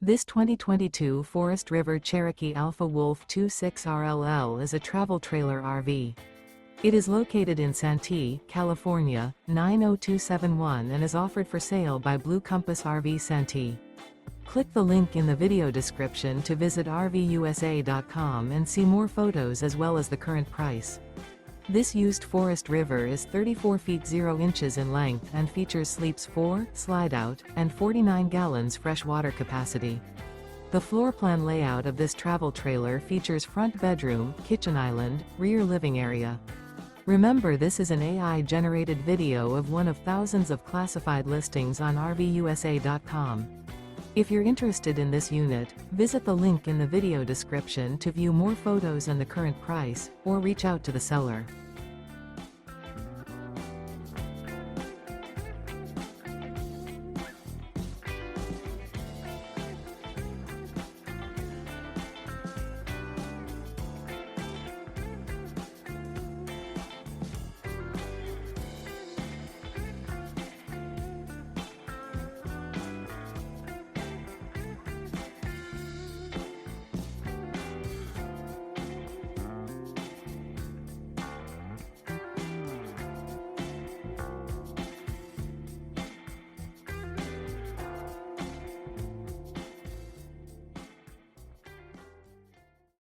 This 2022 Forest River Cherokee Alpha Wolf 26RLL is a travel trailer RV. It is located in Santee, California, 90271 and is offered for sale by Blue Compass RV Santee. Click the link in the video description to visit RVUSA.com and see more photos as well as the current price. This used Forest River is 34 feet 0 inches in length and features sleeps 4, slide-out, and 49 gallons fresh water capacity. The floor plan layout of this travel trailer features front bedroom, kitchen island, rear living area. Remember, this is an AI-generated video of one of thousands of classified listings on RVUSA.com. If you're interested in this unit, visit the link in the video description to view more photos and the current price, or reach out to the seller.